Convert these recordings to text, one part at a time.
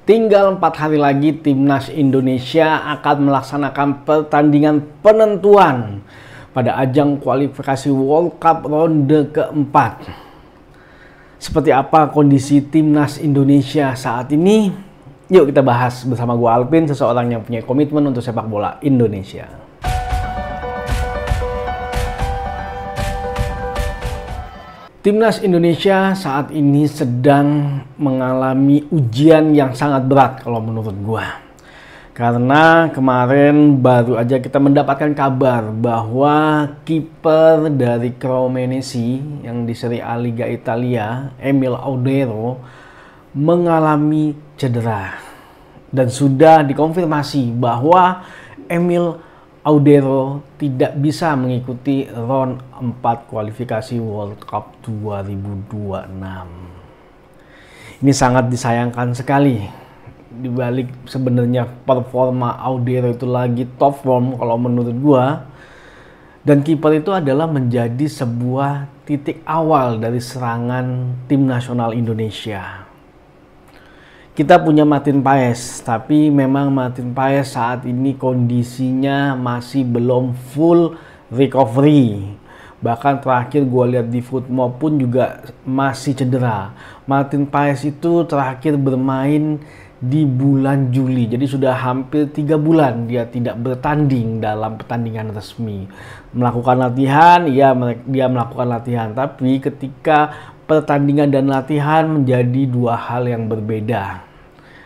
Tinggal 4 hari lagi Timnas Indonesia akan melaksanakan pertandingan penentuan pada ajang kualifikasi World Cup ronde keempat. Seperti apa kondisi Timnas Indonesia saat ini? Yuk kita bahas bersama gue Alvin, seseorang yang punya komitmen untuk sepak bola Indonesia. Timnas Indonesia saat ini sedang mengalami ujian yang sangat berat kalau menurut gua. Karena kemarin baru aja kita mendapatkan kabar bahwa kiper dari Cremonese yang di Serie A Liga Italia, Emil Audero, mengalami cedera. Dan sudah dikonfirmasi bahwa Emil Audero tidak bisa mengikuti round 4 kualifikasi World Cup 2026. Ini sangat disayangkan sekali. Di balik sebenarnya performa Audero itu lagi top form kalau menurut gua. Dan kiper itu adalah menjadi sebuah titik awal dari serangan tim nasional Indonesia. Kita punya Martin Paes, tapi memang Martin Paes saat ini kondisinya masih belum full recovery. Bahkan terakhir gue lihat di Footmob pun juga masih cedera. Martin Paes itu terakhir bermain di bulan Juli, jadi sudah hampir 3 bulan dia tidak bertanding dalam pertandingan resmi. Melakukan latihan, dia melakukan latihan, tapi ketika pertandingan dan latihan menjadi dua hal yang berbeda.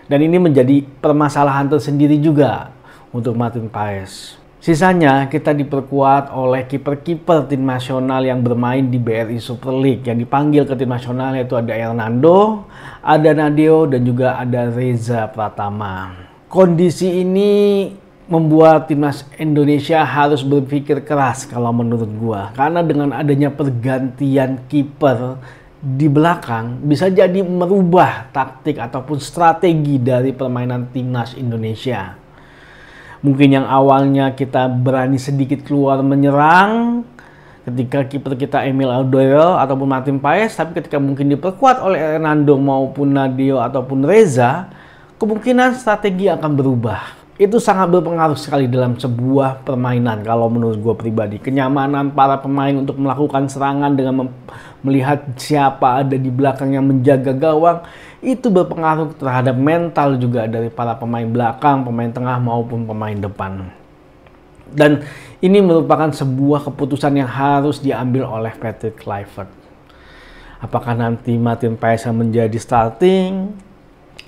Dan ini menjadi permasalahan tersendiri juga untuk Martin Paes. Sisanya kita diperkuat oleh kiper-kiper tim nasional yang bermain di BRI Super League. Yang dipanggil ke tim nasional yaitu ada Hernando, ada Nadeo, dan juga ada Reza Pratama. Kondisi ini membuat Timnas Indonesia harus berpikir keras kalau menurut gua. Karena dengan adanya pergantian kiper di belakang bisa jadi merubah taktik ataupun strategi dari permainan Timnas Indonesia. Mungkin yang awalnya kita berani sedikit keluar menyerang ketika kiper kita Emil Audero ataupun Martin Paes, tapi ketika mungkin diperkuat oleh Hernando maupun Nadeo ataupun Reza, kemungkinan strategi akan berubah. Itu sangat berpengaruh sekali dalam sebuah permainan kalau menurut gue pribadi. Kenyamanan para pemain untuk melakukan serangan dengan melihat siapa ada di belakang yang menjaga gawang, itu berpengaruh terhadap mental juga dari para pemain belakang, pemain tengah maupun pemain depan. Dan ini merupakan sebuah keputusan yang harus diambil oleh Patrick Kluivert. Apakah nanti Martin Paes yang menjadi starting,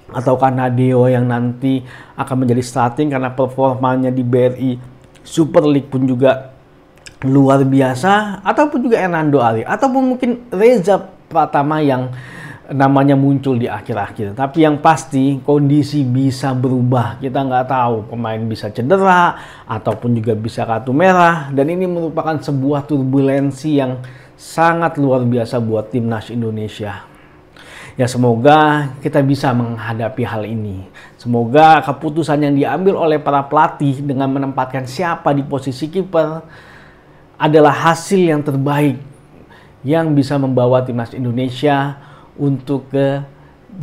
ataukah Nadeo yang nanti akan menjadi starting karena performanya di BRI Super League pun juga luar biasa, ataupun juga Hernando Ari, ataupun mungkin Reza Pratama yang namanya muncul di akhir-akhir. Tapi yang pasti kondisi bisa berubah. Kita nggak tahu, pemain bisa cedera ataupun juga bisa kartu merah, dan ini merupakan sebuah turbulensi yang sangat luar biasa buat Timnas Indonesia. Ya, semoga kita bisa menghadapi hal ini. Semoga keputusan yang diambil oleh para pelatih dengan menempatkan siapa di posisi kiper adalah hasil yang terbaik yang bisa membawa Timnas Indonesia untuk ke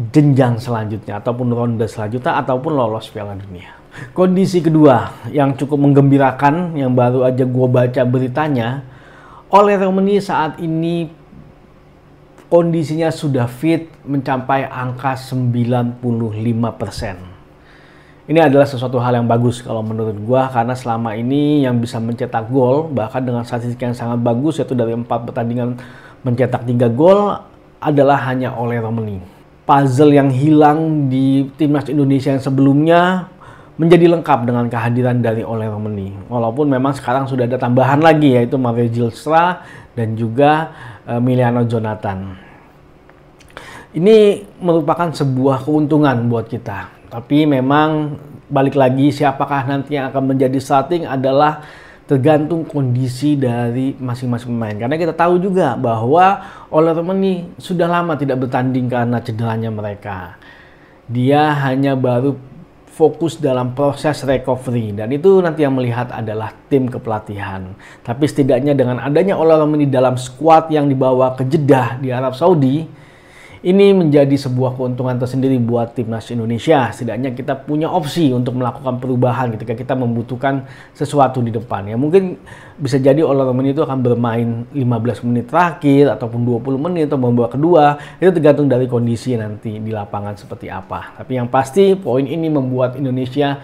jenjang selanjutnya ataupun ronde selanjutnya ataupun lolos Piala Dunia. Kondisi kedua yang cukup menggembirakan yang baru aja gue baca beritanya, oleh Romani saat ini kondisinya sudah fit mencapai angka 95%. Ini adalah sesuatu hal yang bagus kalau menurut gua, karena selama ini yang bisa mencetak gol bahkan dengan statistik yang sangat bagus, yaitu dari 4 pertandingan mencetak 3 gol adalah hanya Ole Romani. Puzzle yang hilang di Timnas Indonesia yang sebelumnya menjadi lengkap dengan kehadiran dari Ole Romani. Walaupun memang sekarang sudah ada tambahan lagi, yaitu Marek Zylstra dan juga Emiliano Jonathan. Ini merupakan sebuah keuntungan buat kita. Tapi memang balik lagi, siapakah nanti yang akan menjadi starting adalah tergantung kondisi dari masing-masing pemain. Karena kita tahu juga bahwa Ole Romani sudah lama tidak bertanding karena cederanya mereka. Dia hanya baru fokus dalam proses recovery, dan itu nanti yang melihat adalah tim kepelatihan. Tapi setidaknya dengan adanya Ole Romani dalam skuad yang dibawa ke Jeddah di Arab Saudi, Ini menjadi sebuah keuntungan tersendiri buat timnas Indonesia. Setidaknya kita punya opsi untuk melakukan perubahan ketika kita membutuhkan sesuatu di depan. Ya mungkin bisa jadi All Roman itu akan bermain 15 menit terakhir ataupun 20 menit atau babak kedua. Itu tergantung dari kondisi nanti di lapangan seperti apa. Tapi yang pasti poin ini membuat Indonesia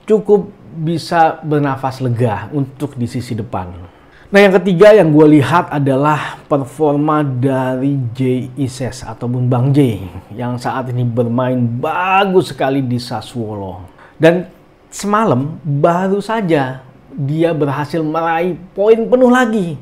cukup bisa bernafas lega untuk di sisi depan. Nah, yang ketiga yang gue lihat adalah performa dari Jay Ises ataupun Bang Jay yang saat ini bermain bagus sekali di Sassuolo. Dan semalam baru saja dia berhasil meraih poin penuh lagi.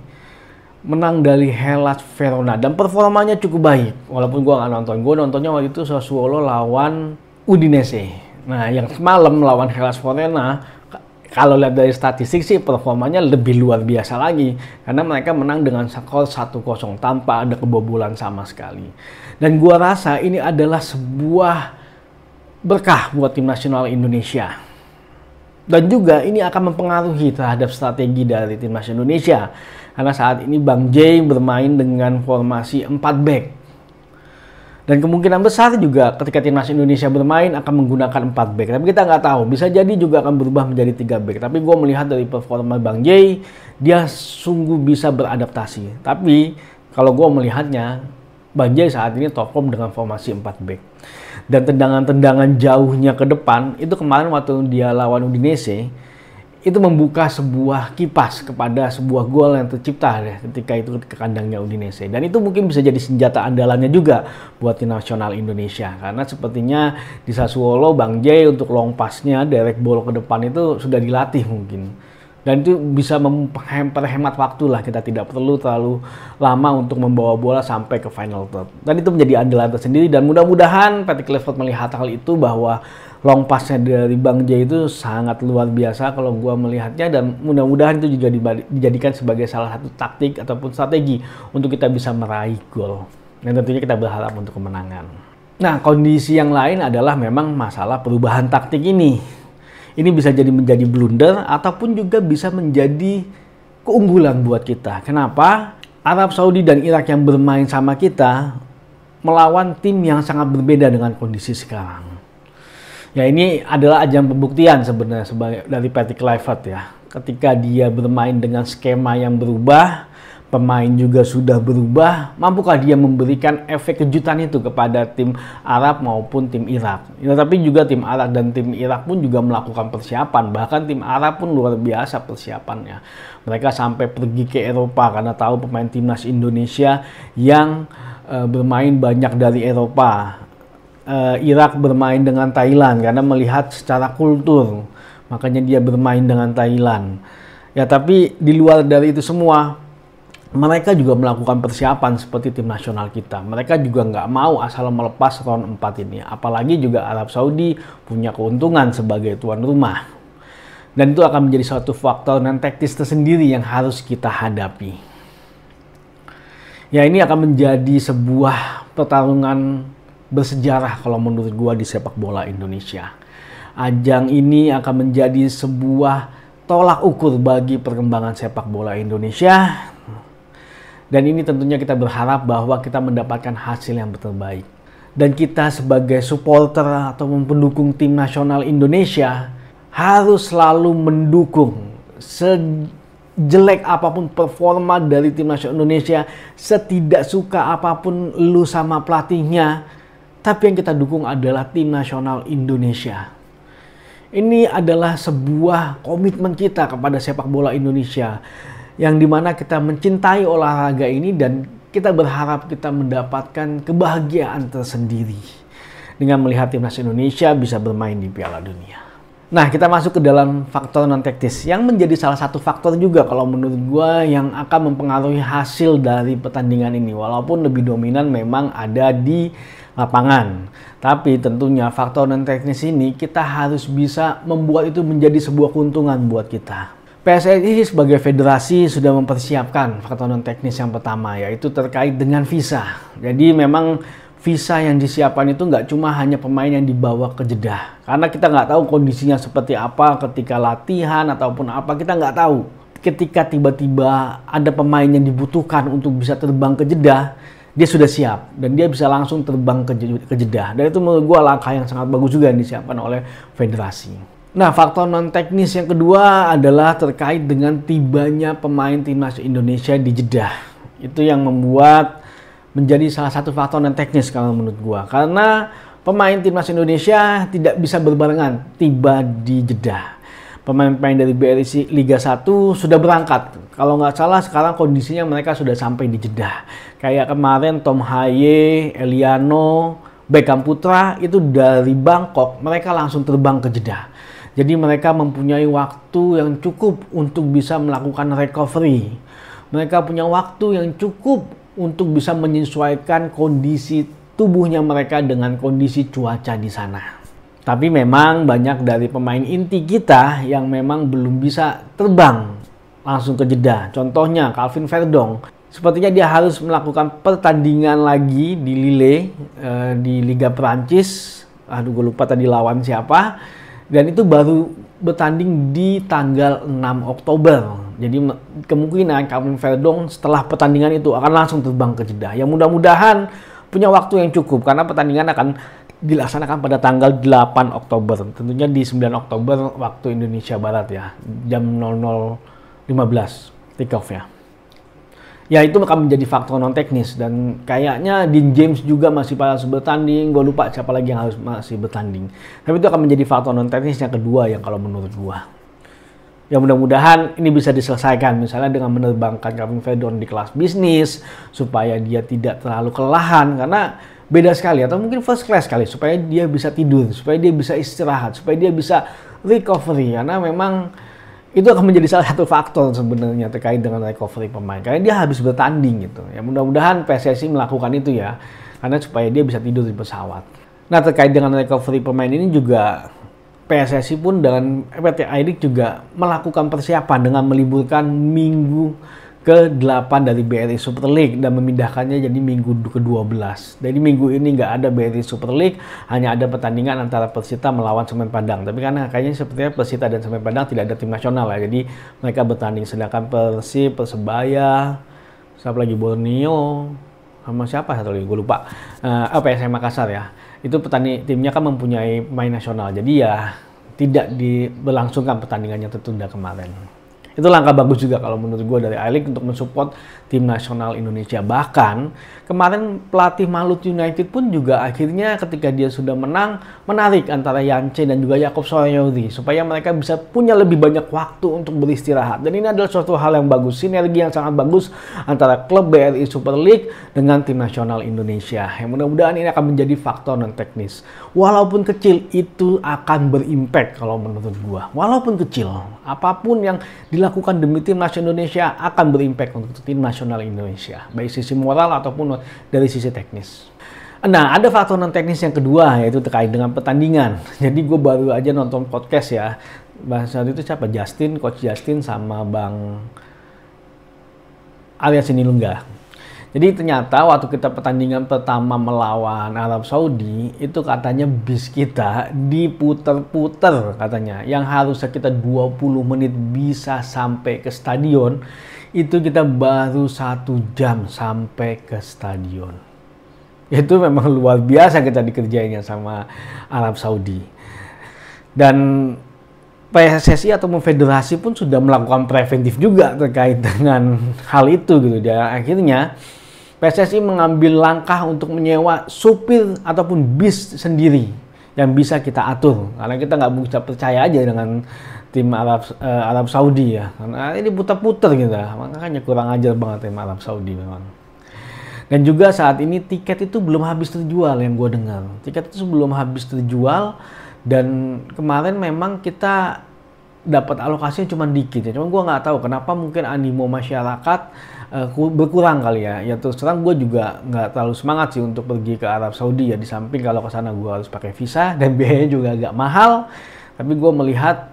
Menang dari Hellas Verona dan performanya cukup baik. Walaupun gue nggak nonton, gue nontonnya waktu itu Sassuolo lawan Udinese. Nah, yang semalam lawan Hellas Verona, kalau lihat dari statistik sih performanya lebih luar biasa lagi. Karena mereka menang dengan skor 1-0 tanpa ada kebobolan sama sekali. Dan gua rasa ini adalah sebuah berkah buat tim nasional Indonesia. Dan juga ini akan mempengaruhi terhadap strategi dari timnas Indonesia. Karena saat ini Bang Jay bermain dengan formasi 4 back. Dan kemungkinan besar juga ketika timnas Indonesia bermain akan menggunakan 4 back. Tapi kita nggak tahu, bisa jadi juga akan berubah menjadi 3 back. Tapi gue melihat dari performa Bang Jay, dia sungguh bisa beradaptasi. Tapi kalau gue melihatnya, Bang Jay saat ini top form dengan formasi 4 back. Dan tendangan-tendangan jauhnya ke depan, itu kemarin waktu dia lawan Udinese, itu membuka sebuah kipas kepada sebuah gol yang tercipta ya, ketika itu ke kandangnya Udinese. Dan itu mungkin bisa jadi senjata andalannya juga buat tim nasional Indonesia. Karena sepertinya di Sassuolo Bang Jay untuk long pass-nya, direct ball ke depan itu sudah dilatih mungkin. Dan itu bisa memperhemat waktu lah, kita tidak perlu terlalu lama untuk membawa bola sampai ke final third. Dan itu menjadi andalan tersendiri dan mudah-mudahan Patrick Kluivert melihat hal itu bahwa long pass-nya dari Bang Jay itu sangat luar biasa kalau gua melihatnya, dan mudah-mudahan itu juga dijadikan sebagai salah satu taktik ataupun strategi untuk kita bisa meraih gol. Dan tentunya kita berharap untuk kemenangan. Nah, kondisi yang lain adalah memang masalah perubahan taktik ini. Ini bisa jadi menjadi blunder ataupun juga bisa menjadi keunggulan buat kita. Kenapa? Arab Saudi dan Irak yang bermain sama kita melawan tim yang sangat berbeda dengan kondisi sekarang. Ya, ini adalah ajang pembuktian sebenarnya dari Patrick Kluivert ya. Ketika dia bermain dengan skema yang berubah, pemain juga sudah berubah, mampukah dia memberikan efek kejutan itu kepada tim Arab maupun tim Irak. Ya, tapi juga tim Arab dan tim Irak pun juga melakukan persiapan. Bahkan tim Arab pun luar biasa persiapannya. Mereka sampai pergi ke Eropa karena tahu pemain timnas Indonesia yang bermain banyak dari Eropa. Irak bermain dengan Thailand karena melihat secara kultur. Makanya dia bermain dengan Thailand. Ya, tapi di luar dari itu semua, mereka juga melakukan persiapan seperti tim nasional kita. Mereka juga nggak mau asal melepas round 4 ini. Apalagi juga Arab Saudi punya keuntungan sebagai tuan rumah. Dan itu akan menjadi suatu faktor non taktis tersendiri yang harus kita hadapi. Ya, ini akan menjadi sebuah pertarungan bersejarah kalau menurut gua di sepak bola Indonesia. Ajang ini akan menjadi sebuah tolak ukur bagi perkembangan sepak bola Indonesia. Dan ini tentunya kita berharap bahwa kita mendapatkan hasil yang terbaik. Dan kita sebagai supporter atau pendukung tim nasional Indonesia harus selalu mendukung sejelek apapun performa dari tim nasional Indonesia, setidak suka apapun lu sama pelatihnya, tapi yang kita dukung adalah tim nasional Indonesia. Ini adalah sebuah komitmen kita kepada sepak bola Indonesia, yang dimana kita mencintai olahraga ini dan kita berharap kita mendapatkan kebahagiaan tersendiri dengan melihat timnas Indonesia bisa bermain di Piala Dunia. Nah, kita masuk ke dalam faktor non taktis yang menjadi salah satu faktor juga kalau menurut gua yang akan mempengaruhi hasil dari pertandingan ini. Walaupun lebih dominan memang ada di lapangan, tapi tentunya faktor non teknis ini kita harus bisa membuat itu menjadi sebuah keuntungan buat kita. PSSI sebagai federasi sudah mempersiapkan faktor non teknis yang pertama, yaitu terkait dengan visa. Jadi memang visa yang disiapkan itu nggak cuma hanya pemain yang dibawa ke Jeddah, karena kita nggak tahu kondisinya seperti apa ketika latihan ataupun apa, kita nggak tahu. Ketika tiba-tiba ada pemain yang dibutuhkan untuk bisa terbang ke Jeddah, dia sudah siap dan dia bisa langsung terbang ke Jeddah. Dan itu menurut gue langkah yang sangat bagus juga yang disiapkan oleh federasi. Nah, faktor non teknis yang kedua adalah terkait dengan tibanya pemain timnas Indonesia di Jeddah. Itu yang membuat menjadi salah satu faktor non teknis kalau menurut gue. Karena pemain timnas Indonesia tidak bisa berbarengan tiba di Jeddah. Pemain-pemain dari BRI Liga 1 sudah berangkat. Kalau nggak salah sekarang kondisinya mereka sudah sampai di Jeddah. Kayak kemarin Tom Haye, Eliano, Beckham Putra itu dari Bangkok mereka langsung terbang ke Jeddah. Jadi mereka mempunyai waktu yang cukup untuk bisa melakukan recovery. Mereka punya waktu yang cukup untuk bisa menyesuaikan kondisi tubuhnya mereka dengan kondisi cuaca di sana. Tapi memang banyak dari pemain inti kita yang memang belum bisa terbang langsung ke Jeddah. Contohnya Calvin Verdong. Sepertinya dia harus melakukan pertandingan lagi di Lille di Liga Prancis. Aduh, gue lupa tadi lawan siapa. Dan itu baru bertanding di tanggal 6 Oktober. Jadi kemungkinan Calvin Verdong setelah pertandingan itu akan langsung terbang ke Jeddah. Ya mudah-mudahan punya waktu yang cukup karena pertandingan akan dilaksanakan pada tanggal 8 Oktober. Tentunya di 9 Oktober waktu Indonesia Barat ya. Jam 00.15 take off ya. Ya itu akan menjadi faktor non teknis dan kayaknya Dean James juga masih harus bertanding. Gue lupa siapa lagi yang harus masih bertanding. Tapi itu akan menjadi faktor non teknis yang kedua yang kalau menurut gue. Ya mudah-mudahan ini bisa diselesaikan misalnya dengan menerbangkan Calvin Verdong di kelas bisnis supaya dia tidak terlalu kelelahan karena beda sekali atau mungkin first class sekali supaya dia bisa tidur, supaya dia bisa istirahat, supaya dia bisa recovery karena memang itu akan menjadi salah satu faktor sebenarnya terkait dengan recovery pemain karena dia habis bertanding gitu. Ya mudah-mudahan PSSI melakukan itu ya karena supaya dia bisa tidur di pesawat. Nah, terkait dengan recovery pemain ini juga PSSI pun dengan PT Aidik juga melakukan persiapan dengan meliburkan minggu ke-8 dari BRI Super League dan memindahkannya jadi minggu ke-12. Jadi minggu ini nggak ada BRI Super League, hanya ada pertandingan antara Persita melawan Semen Padang. Tapi karena kayaknya sepertinya Persita dan Semen Padang tidak ada tim nasional ya, jadi mereka bertanding. Sedangkan Persib, Persebaya, siapa lagi Borneo, sama siapa satu lagi, gue lupa. PSM Makassar ya, itu timnya kan mempunyai pemain nasional. Jadi ya tidak berlangsungkan pertandingannya tertunda kemarin. Itu langkah bagus juga kalau menurut gue dari I-League untuk mensupport tim nasional Indonesia. Bahkan kemarin pelatih Malut United pun juga akhirnya ketika dia sudah menang menarik antara Yance dan juga Yakob Soyori supaya mereka bisa punya lebih banyak waktu untuk beristirahat. Dan ini adalah suatu hal yang bagus, sinergi yang sangat bagus antara klub BRI Super League dengan tim nasional Indonesia. Yang mudah-mudahan ini akan menjadi faktor non teknis. Walaupun kecil itu akan berimpact kalau menurut gue. Walaupun kecil, apapun yang dilakukan demi tim nasional Indonesia akan berimpact untuk tim nasional Indonesia, baik sisi moral ataupun dari sisi teknis. Nah, ada faktor non teknis yang kedua yaitu terkait dengan pertandingan. Jadi gue baru aja nonton podcast ya, bahasa itu siapa? Coach Justin sama Bang Arya Sinulinga. Jadi ternyata waktu kita pertandingan pertama melawan Arab Saudi itu katanya bis kita diputer-puter katanya. Yang harusnya kita 20 menit bisa sampai ke stadion, itu kita baru 1 jam sampai ke stadion. Itu memang luar biasa kita dikerjainnya sama Arab Saudi. Dan PSSI atau federasi pun sudah melakukan preventif juga terkait dengan hal itu gitu. Dan akhirnya PSSI mengambil langkah untuk menyewa supir ataupun bis sendiri yang bisa kita atur. Karena kita nggak bisa percaya aja dengan tim Arab Saudi ya. Karena ini putar-putar gitu. Makanya kurang ajar banget tim Arab Saudi memang. Dan juga saat ini tiket itu belum habis terjual yang gue dengar. Tiket itu belum habis terjual dan kemarin memang kita dapat alokasinya cuma dikit ya. Cuma gue nggak tahu kenapa mungkin animo masyarakat berkurang kali ya. Ya terus terang gue juga nggak terlalu semangat sih untuk pergi ke Arab Saudi ya. Di samping kalau ke sana gue harus pakai visa dan biayanya juga agak mahal. Tapi gue melihat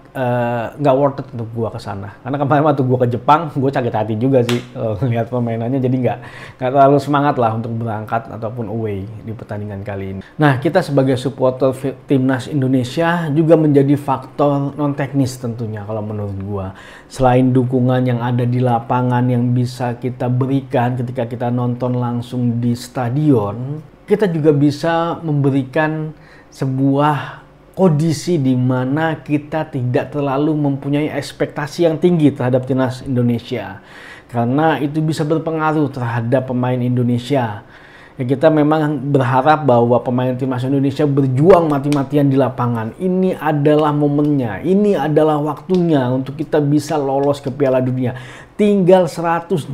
nggak worth it untuk gua ke sana. Karena kemarin waktu gua ke Jepang, gua sakit hati juga sih lihat permainannya, jadi nggak terlalu semangat lah untuk berangkat ataupun away di pertandingan kali ini. Nah, kita sebagai supporter timnas Indonesia juga menjadi faktor non teknis tentunya kalau menurut gua. Selain dukungan yang ada di lapangan yang bisa kita berikan ketika kita nonton langsung di stadion, kita juga bisa memberikan sebuah kondisi di mana kita tidak terlalu mempunyai ekspektasi yang tinggi terhadap timnas Indonesia, karena itu bisa berpengaruh terhadap pemain Indonesia. Ya, kita memang berharap bahwa pemain timnas Indonesia berjuang mati-matian di lapangan. Ini adalah momennya, ini adalah waktunya untuk kita bisa lolos ke Piala Dunia. Tinggal 180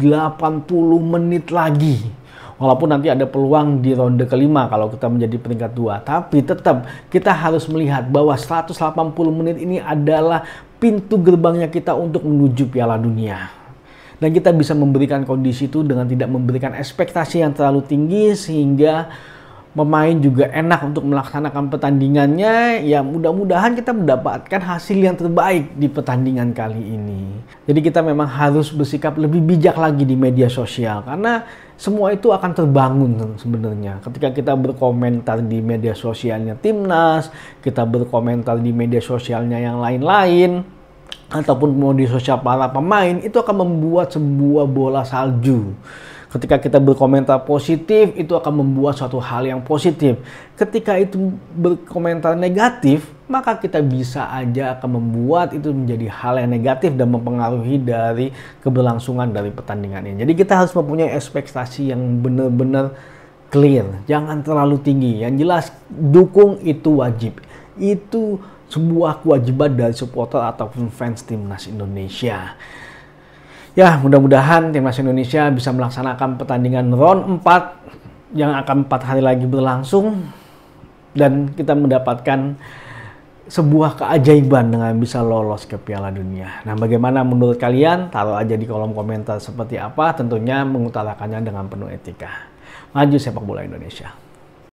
menit lagi. Walaupun nanti ada peluang di ronde kelima kalau kita menjadi peringkat 2. Tapi tetap kita harus melihat bahwa 180 menit ini adalah pintu gerbangnya kita untuk menuju Piala Dunia. Dan kita bisa memberikan kondisi itu dengan tidak memberikan ekspektasi yang terlalu tinggi, sehingga pemain juga enak untuk melaksanakan pertandingannya. Ya, mudah-mudahan kita mendapatkan hasil yang terbaik di pertandingan kali ini. Jadi kita memang harus bersikap lebih bijak lagi di media sosial, karena semua itu akan terbangun sebenarnya ketika kita berkomentar di media sosialnya timnas, kita berkomentar di media sosialnya yang lain-lain, ataupun media sosial para pemain. Itu akan membuat sebuah bola salju. Ketika kita berkomentar positif, itu akan membuat suatu hal yang positif. Ketika itu berkomentar negatif, maka kita bisa aja akan membuat itu menjadi hal yang negatif dan mempengaruhi dari keberlangsungan dari pertandingan ini. Jadi kita harus mempunyai ekspektasi yang benar-benar clear. Jangan terlalu tinggi. Yang jelas, dukung itu wajib. Itu sebuah kewajiban dari supporter ataupun fans timnas Indonesia. Ya, mudah-mudahan timnas Indonesia bisa melaksanakan pertandingan round 4 yang akan 4 hari lagi berlangsung, dan kita mendapatkan sebuah keajaiban dengan bisa lolos ke Piala Dunia. Nah, bagaimana menurut kalian? Taruh aja di kolom komentar seperti apa, tentunya mengutarakannya dengan penuh etika. Maju sepak bola Indonesia.